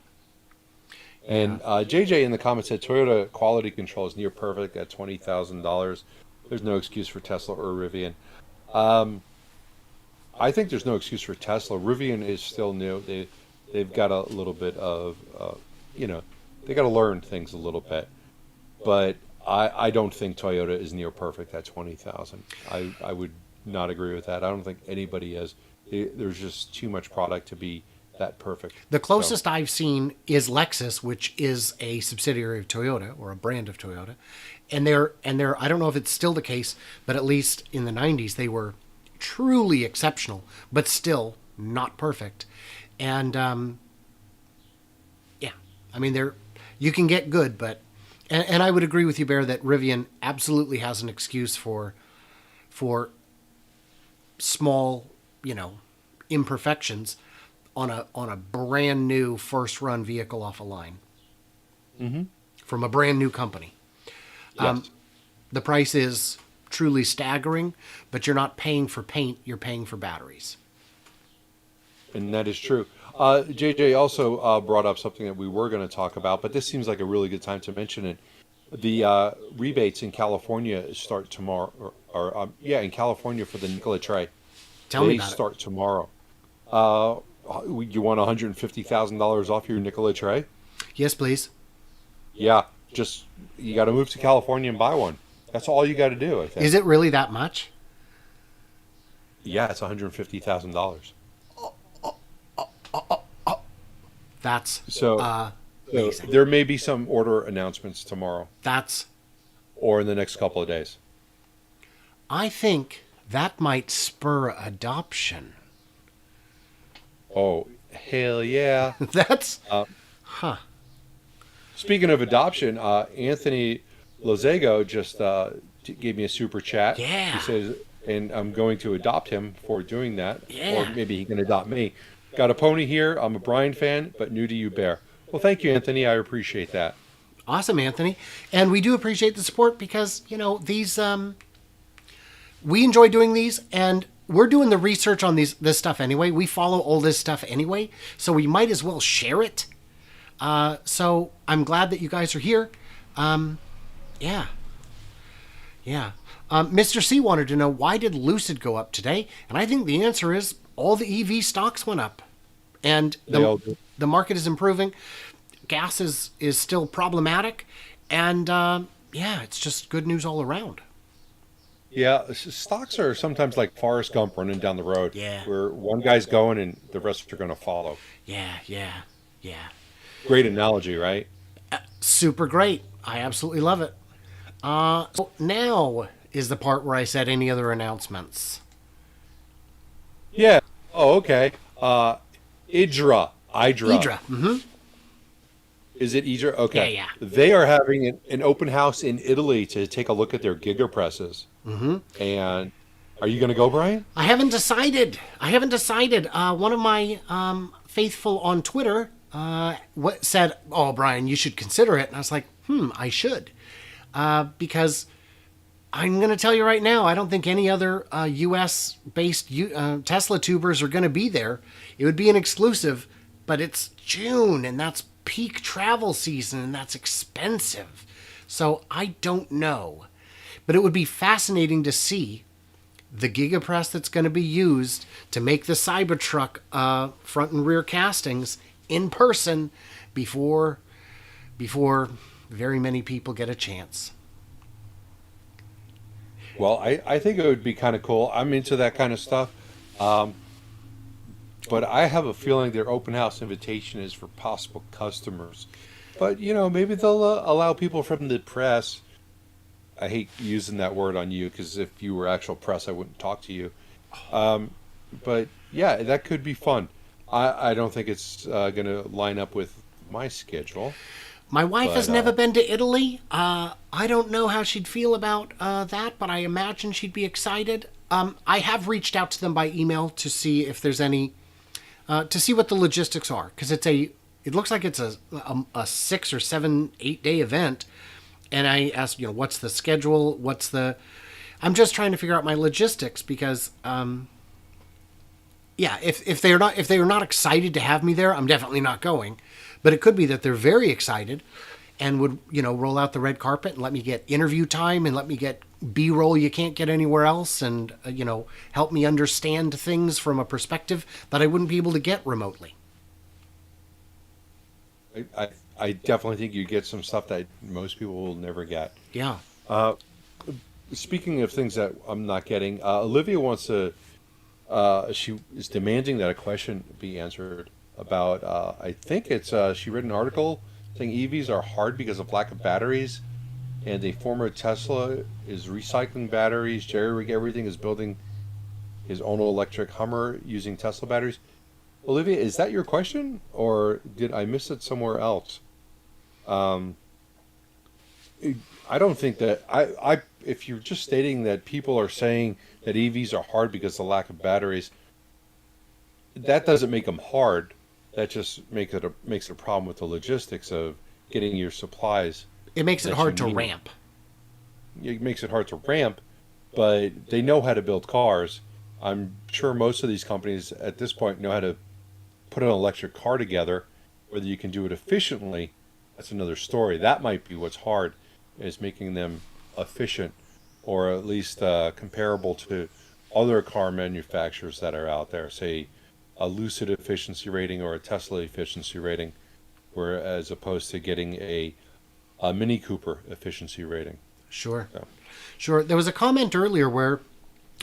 And JJ in the comments said Toyota quality control is near perfect at $20,000. There's no excuse for Tesla or Rivian. I think there's no excuse for Tesla. Rivian is still new. They've got a little bit of, they got to learn things a little bit. But I don't think Toyota is near perfect at 20,000. I would not agree with that. I don't think anybody is. There's just too much product to be that perfect. The closest I've seen is Lexus, which is a subsidiary of Toyota or a brand of Toyota. And they're I don't know if it's still the case, but at least in the 90s they were truly exceptional, but still not perfect. And yeah, I mean you can get good, but and I would agree with you, Bear, that Rivian absolutely has an excuse for small, imperfections on a brand new first run vehicle off a line from a brand new company. Yes. The price is truly staggering, but you're not paying for paint, you're paying for batteries. And that is true. JJ also brought up something that we were going to talk about, but this seems like a really good time to mention it. The rebates in California start tomorrow, in California for the Nikola tray. Tell me about They start tomorrow. You want $150,000 off your Nikola tray? it. Yes, please. Yeah, just you got to move to California and buy one. That's all you got to do, I think. Is it really that much? Yeah, it's $150,000. That's So amazing. there may be some order announcements tomorrow That's, or in the next couple of days. I think that might spur adoption. Oh, hell yeah. That's, Speaking of adoption, Anthony Lozego just gave me a super chat. Yeah. He says, and I'm going to adopt him for doing that. Yeah. Or maybe he can adopt me. Got a pony here. I'm a Brian fan, but new to you, Bear. Well, thank you, Anthony. I appreciate that. awesome, Anthony. And we do appreciate the support because, these, we enjoy doing these, and we're doing the research on this stuff anyway. We follow all this stuff anyway, so we might as well share it. So I'm glad that you guys are here. Yeah. Mr. C wanted to know, why did Lucid go up today? And I think the answer is all the EV stocks went up. And the market is improving. Gas is still problematic. And it's just good news all around. Yeah, stocks are sometimes like Forrest Gump running down the road. Yeah. Where one guy's going and the rest are going to follow. Yeah. Great analogy, right? Super great. I absolutely love it. So now is the part where I said any other announcements. Yeah. Oh, okay. IDRA. IDRA. Mm-hmm. Is it IDRA? Okay. Yeah. They are having an open house in Italy to take a look at their Giga Presses. Mm-hmm. And are you going to go, Brian? I haven't decided. One of my faithful on Twitter said, "Oh, Brian, you should consider it." And I was like, I should. Because I'm going to tell you right now, I don't think any other U.S.-based Tesla tubers are going to be there. It would be an exclusive, but it's June, and that's peak travel season, and that's expensive. So I don't know. But it would be fascinating to see the Giga Press that's going to be used to make the Cybertruck front and rear castings in person before very many people get a chance. Well, I think it would be kind of cool. I'm into that kind of stuff. But I have a feeling their open house invitation is for possible customers. But, maybe they'll allow people from the press. I hate using that word on you because if you were actual press, I wouldn't talk to you. But, yeah, that could be fun. I don't think it's going to line up with my schedule. My wife has never been to Italy. I don't know how she'd feel about that, but I imagine she'd be excited. I have reached out to them by email to see if there's any, to see what the logistics are, because it looks like it's a 6 or 7, 8 day event. And I asked, what's the schedule? What's the I'm just trying to figure out my logistics because, yeah, if they are not excited to have me there, I'm definitely not going. But it could be that they're very excited and would, roll out the red carpet and let me get interview time and let me get B-roll you can't get anywhere else, and help me understand things from a perspective that I wouldn't be able to get remotely. I definitely think you get some stuff that most people will never get. Yeah. Speaking of things that I'm not getting, Olivia wants to. She is demanding that a question be answered about. I think it's she read an article saying EVs are hard because of lack of batteries, and a former Tesla is recycling batteries. Jerry everything is building his own electric Hummer using Tesla batteries. Olivia, is that your question, or did I miss it somewhere else? I don't think that if you're just stating that people are saying that EVs are hard because of the lack of batteries, that doesn't make them hard. That just makes it a problem with the logistics of getting your supplies. It makes it that hard you to need. ramp. It makes it hard to ramp, but they know how to build cars. I'm sure most of these companies at this point know how to put an electric car together. Whether you can do it efficiently, that's another story. That might be what's hard, is making them efficient, or at least comparable to other car manufacturers that are out there, say a Lucid efficiency rating or a Tesla efficiency rating, where as opposed to getting a Mini Cooper efficiency rating. Sure. So. Sure. There was a comment earlier where,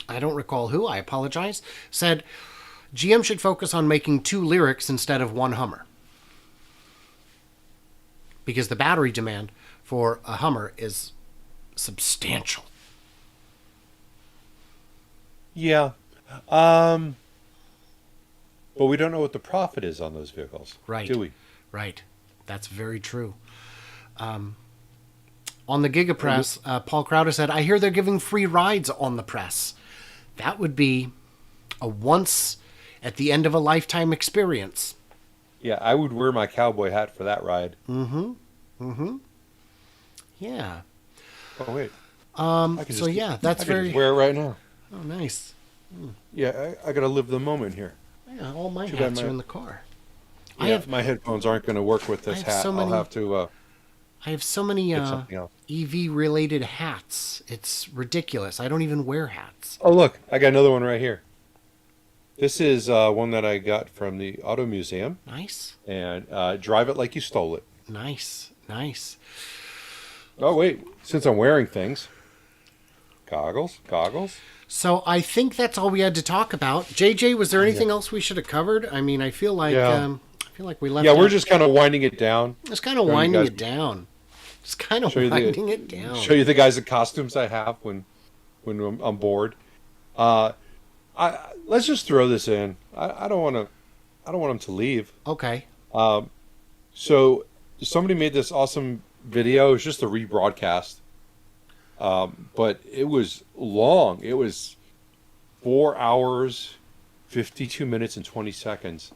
I don't recall who, I apologize, said GM should focus on making 2 Lyrics instead of 1 Hummer. Because the battery demand for a Hummer is substantial. Yeah. But we don't know what the profit is on those vehicles, Right. do we? Right. That's very true. On the Giga Press, Paul Crowder said, I hear they're giving free rides on the press. That would be a once at the end of a lifetime experience. Yeah, I would wear my cowboy hat for that ride. Yeah. Oh, wait. So yeah, that's I can very... just wear it right now. Oh, nice. Yeah, I got to live the moment here. Yeah, all my Too bad hats are in the car. Yeah, my headphones aren't going to work with this have hat. so many- I'll have to I have so many get something else. EV-related hats. It's ridiculous. I don't even wear hats. Oh, look, I got another one right here. This is one that I got from the Auto Museum. Nice. And drive it like you stole it. Nice. Nice. Oh, wait. Since I'm wearing things. Goggles. So I think that's all we had to talk about. JJ, was there anything else we should have covered? I mean, I feel like we left. Yeah, we're out- just kind of winding it down. Just kind of you winding guys- it down. Just kind of Show you the- winding it down. Show you the guys the costumes I have when I'm bored. Let's just throw this in. I don't want them to leave. Okay. So somebody made this awesome video. It's just a rebroadcast, but it was long. It was 4 hours, 52 minutes, and 20 seconds.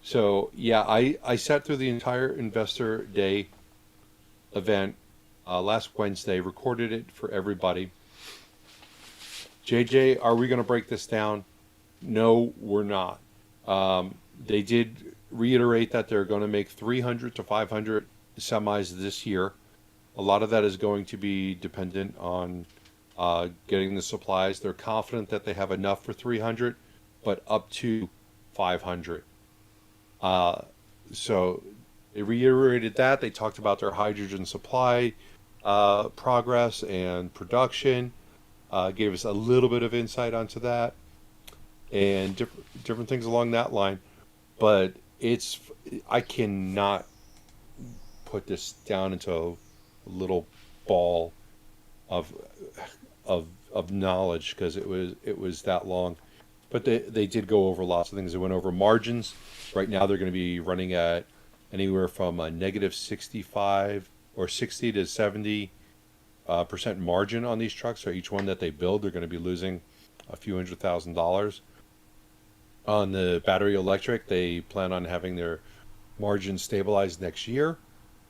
So yeah, I sat through the entire Investor Day event last Wednesday, recorded it for everybody. JJ, are we going to break this down? No, we're not. They did reiterate that they're going to make 300 to 500 semis this year. A lot of that is going to be dependent on getting the supplies. They're confident that they have enough for 300, but up to 500. So they reiterated that. They talked about their hydrogen supply progress and production. Gave us a little bit of insight onto that and different things along that line. But I cannot put this down into a little ball of knowledge because it was that long. But they did go over lots of things. They went over margins. Right now they're going to be running at anywhere from a negative 65 or 60 to 70 percent margin on these trucks. So each one that they build, they're going to be losing a few $100,000. On the battery electric, they plan on having their margins stabilized next year.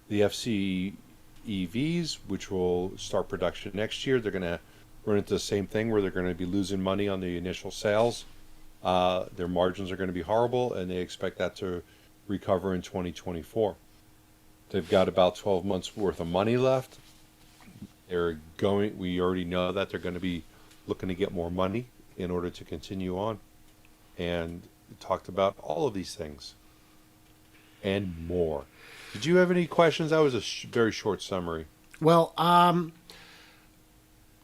The FC EVs, which will start production next year, they're going to run into the same thing where they're going to be losing money on the initial sales. Their margins are going to be horrible, and they expect that to recover in 2024. They've got about 12 months worth of money left. We already know that they're going to be looking to get more money in order to continue on. And we talked about all of these things and more. Did you have any questions? That was a very short summary. Well,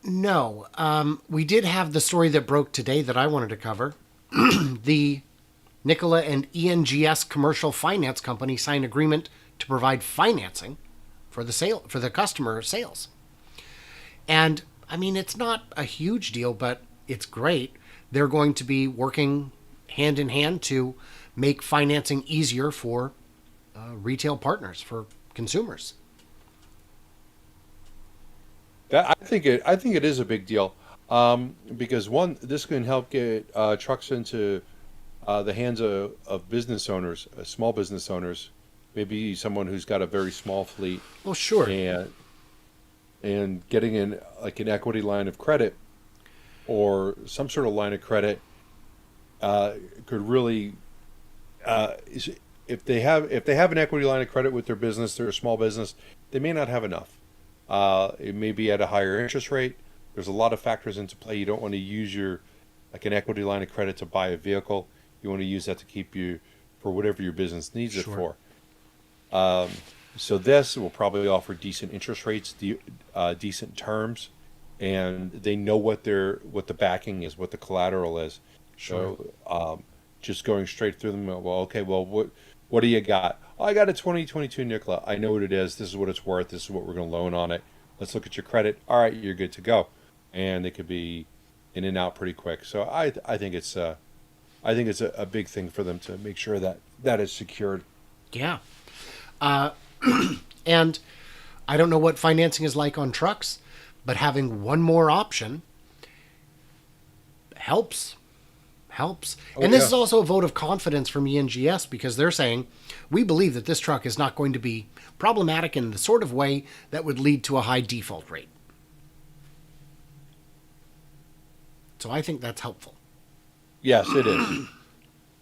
no. We did have the story that broke today that I wanted to cover. The Nikola and ENGS commercial finance company signed agreement to provide financing for the customer sales. And I mean, it's not a huge deal, but it's great. They're going to be working hand in hand to make financing easier for retail partners, for consumers. I think it is a big deal, because one, this can help get trucks into the hands of business owners, small business owners, maybe someone who's got a very small fleet. Well, sure. And getting in like an equity line of credit or some sort of line of credit could really, if they have an equity line of credit with their business, they're a small business, they may not have enough. It may be at a higher interest rate. There's a lot of factors into play. You don't want to use an equity line of credit to buy a vehicle. You want to use that to keep you for whatever your business needs it for. So this will probably offer decent interest rates, decent terms, and they know what the backing is, what the collateral is. Sure. So just going straight through them. Well, okay. Well, what do you got? Oh, I got a 2022 Nikola. I know what it is. This is what it's worth. This is what we're going to loan on it. Let's look at your credit. All right, you're good to go. And they could be in and out pretty quick. So I think it's a big thing for them to make sure that is secured. Yeah. And I don't know what financing is like on trucks, but having one more option helps. And this is also a vote of confidence from ENGS, because they're saying, we believe that this truck is not going to be problematic in the sort of way that would lead to a high default rate. So I think that's helpful. Yes, it is.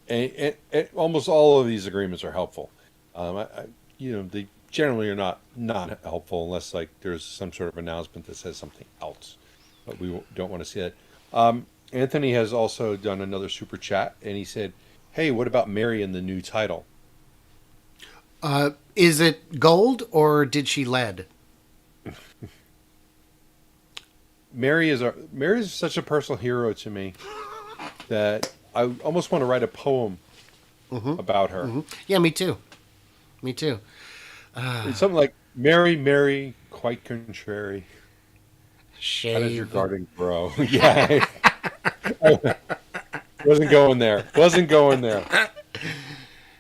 And almost all of these agreements are helpful. They generally are not helpful unless there's some sort of announcement that says something else. But we don't want to see that. Anthony has also done another super chat, and he said, "Hey, what about Mary in the new title?" Is it gold or did she lead? Mary is such a personal hero to me that I almost want to write a poem about her. Mm-hmm. Yeah, me too. It's something like, Mary, Mary, quite contrary. Shave. How does your garden grow? Yeah. Wasn't going there.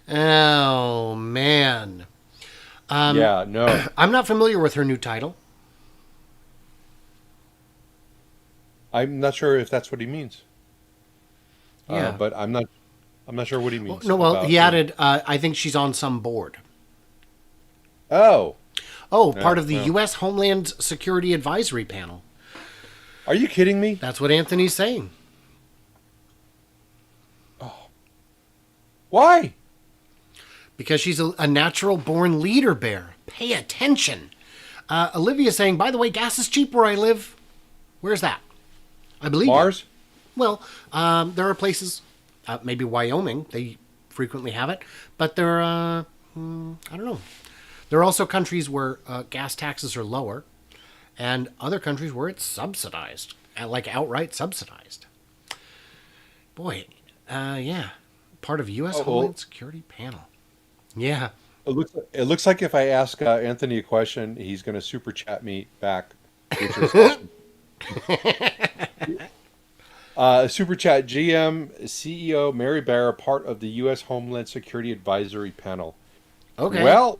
Oh, man. Yeah, no. I'm not familiar with her new title. I'm not sure if that's what he means. Yeah. But I'm not sure what he means. He added, I think she's on some board. Oh, part of the U.S. Homeland Security Advisory Panel. Are you kidding me? That's what Anthony's saying. Oh. Why? Because she's a natural-born leader bear. Pay attention. Olivia's saying, by the way, gas is cheap where I live. Where's that? I believe Mars? Well, there are places, maybe Wyoming, they frequently have it. But there are, I don't know. There are also countries where gas taxes are lower, and other countries where it's subsidized, outright subsidized. Boy, yeah, part of U.S. Homeland Security Panel. Yeah. It looks like if I ask Anthony a question, he's going to super chat me back, which is awesome. Super chat, GM CEO Mary Barra, part of the U.S. Homeland Security Advisory Panel. Okay. Well,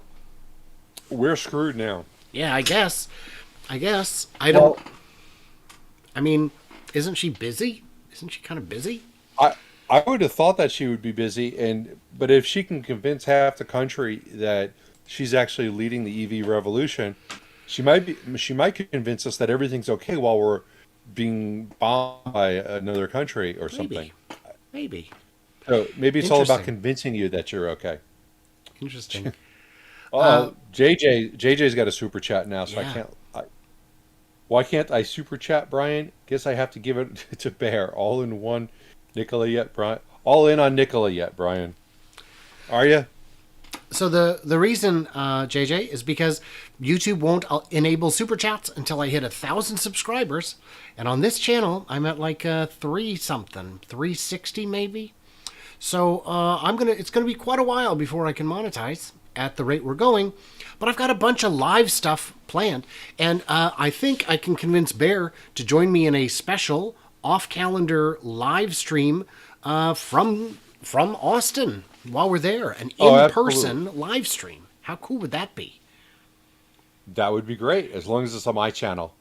we're screwed now. Yeah, I guess. I don't. I mean, isn't she busy? Isn't she kind of busy? I would have thought that she would be busy, but if she can convince half the country that she's actually leading the EV revolution, she might convince us that everything's okay while we're being bombed by another country or something. Maybe. Maybe. So maybe it's all about Interesting. convincing you that you're okay. Interesting. Uh, Oh, JJ's got a super chat now, so I yeah. can't. Why can't I super chat, Brian? Guess I have to give it to Bear. All in one, Nikola yet, Brian. All in on Nikola yet, Brian. Are you? So the reason, JJ, is because YouTube won't enable super chats until I hit 1,000 subscribers, and on this channel I'm at like 360 maybe. So it's gonna be quite a while before I can monetize at the rate we're going. But I've got a bunch of live stuff planned, and I think I can convince Bear to join me in a special off-calendar live stream from Austin while we're there, an Oh, absolutely. in-person live stream. How cool would that be? That would be great, as long as it's on my channel.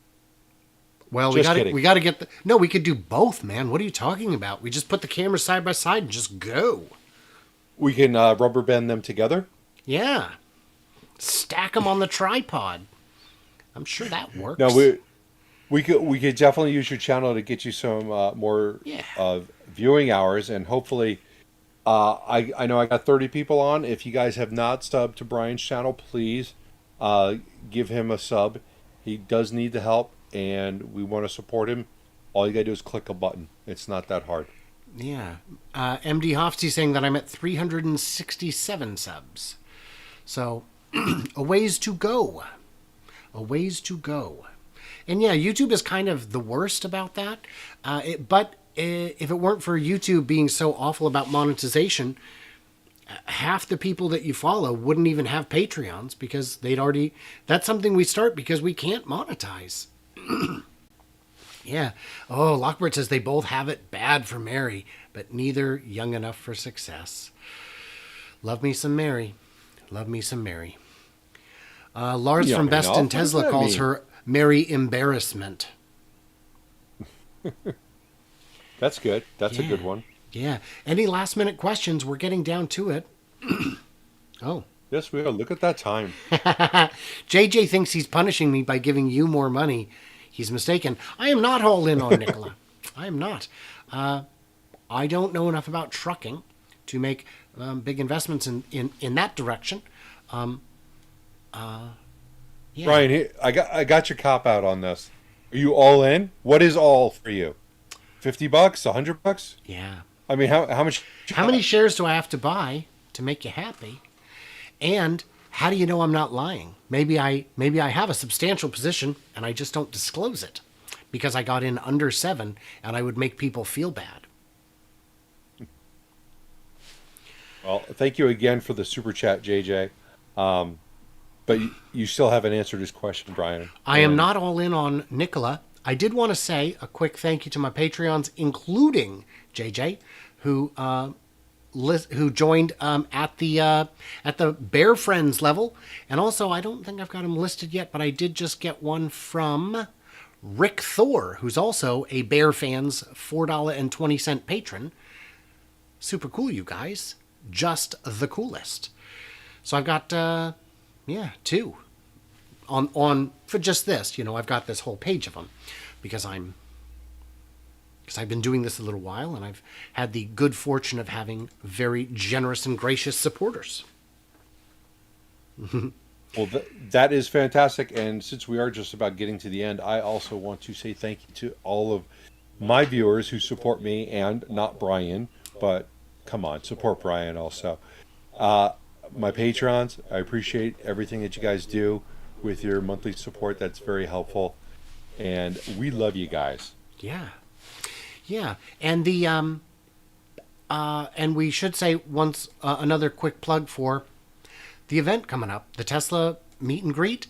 Well, Just kidding. we got to get the no. We could do both, man. What are you talking about? We just put the cameras side by side and just go. We can rubber band them together. Yeah, stack them on the tripod. I'm sure that No, works. we could definitely use your channel to get you some more Yeah. viewing hours, and hopefully, I know I got 30 people on. If you guys have not subbed to Brian's channel, please uh, give him a sub. He does need the help, and we want to support him. All you gotta do is click a button. It's not that hard. Yeah. MD Hofsty saying that I'm at 367 subs. So, a ways to go. A ways to go. And yeah, YouTube is kind of the worst about that. But if it weren't for YouTube being so awful about monetization, half the people that you follow wouldn't even have Patreons because they'd already. That's something we start because we can't monetize. Yeah. Oh, Lockbird says they both have it bad for Mary, but neither young enough for success. Love me some Mary. Love me some Mary. Lars from Young Best in enough? What does Tesla that calls mean? her Mary Embarrassment. That's good. That's a Yeah. good one. Yeah. Any last minute questions? We're getting down to it. Oh. Yes, we are. Look at that time. JJ thinks he's punishing me by giving you more money. He's mistaken. I am not all in on Nikola. I am not. I don't know enough about trucking to make big investments in that direction. Yeah. Brian, I got your cop out on this. Are you all in? What is all for you? $50? $100? Yeah. I mean, how much? How many shares do I have to buy to make you happy? And how do you know I'm not lying? Maybe I have a substantial position and I just don't disclose it because I got in under 7 and I would make people feel bad. Well, thank you again for the super chat, JJ. But you still haven't answered his question, Brian. I am And not all in on Nikola. I did want to say a quick thank you to my Patreons, including JJ, who joined at the Bear Friends level, and also I don't think I've got him listed yet, but I did just get one from Rick Thor, who's also a Bear Fans $4.20 patron. Super cool, you guys. Just the coolest. So I've got 2 on for just this. I've got this whole page of them because I've been doing this a little while and I've had the good fortune of having very generous and gracious supporters. well, that is fantastic. And since we are just about getting to the end, I also want to say thank you to all of my viewers who support me and not Brian, but come on, support Brian also. My patrons, I appreciate everything that you guys do with your monthly support. That's very helpful, and we love you guys. Yeah, yeah, and and we should say once another quick plug for the event coming up, the Tesla meet and greet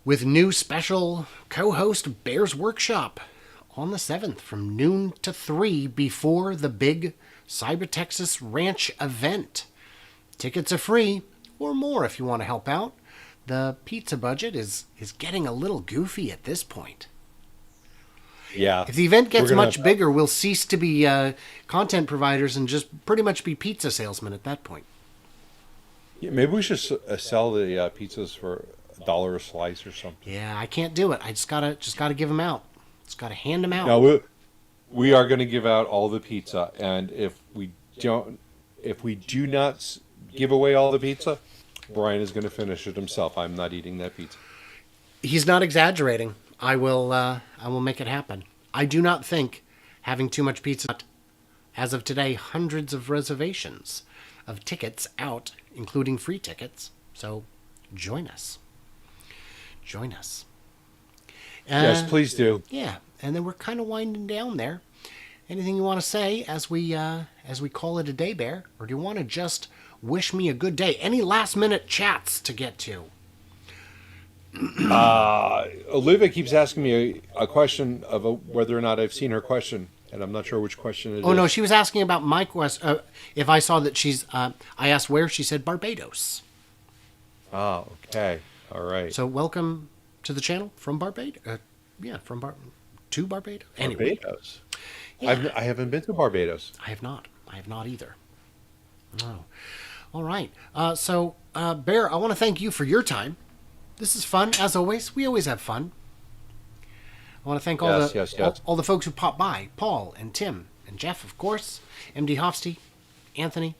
with new special co-host Bears Workshop on the 7th from noon to 3 before the big Cyber Texas Ranch event. Tickets are free, or more if you want to help out. The pizza budget is getting a little goofy at this point. Yeah. If the event gets We're gonna- much bigger, we'll cease to be content providers and just pretty much be pizza salesmen at that point. Yeah, maybe we should sell the pizzas for $1 a slice or something. Yeah, I can't do it. I just gotta give them out. It's got to hand them out. Now we are going to give out all the pizza, and if we do not give away all the pizza, Brian is going to finish it himself. I'm not eating that pizza. He's not exaggerating. I will make it happen. I do not think having too much pizza. As of today, hundreds of reservations of tickets out, including free tickets. So join us. Join us. Yes, please do. Yeah, and then we're kind of winding down there. Anything you want to say as we call it a day, Bear? Or do you want to just wish me a good day? Any last minute chats to get to? Olivia keeps asking me a question of whether or not I've seen her question, and I'm not sure which question it is. Oh, no, she was asking about my question. If I saw that she's... I asked where, she said Barbados. Oh, okay. All right. So welcome to the channel from Barbados. To Barbados. Anyway. Barbados. Yeah. I haven't been to Barbados. I have not. I have not either. Oh. All right. So, Bear, I want to thank you for your time. This is fun, as always. We always have fun. I want to thank all the folks who popped by. Paul and Tim and Jeff, of course. MD Hofsty, Anthony.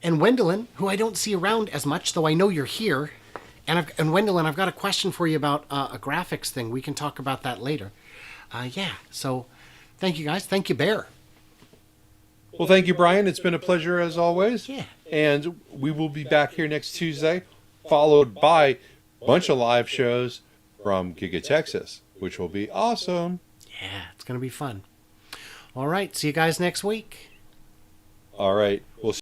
And Wendelin, who I don't see around as much, though I know you're here. And Wendelin, I've got a question for you about a graphics thing. We can talk about that later. So thank you, guys. Thank you, Bear. Well, thank you, Brian. It's been a pleasure as always. Yeah. And we will be back here next Tuesday, followed by a bunch of live shows from Giga Texas, which will be awesome. Yeah, it's going to be fun. All right. See you guys next week. All right. We'll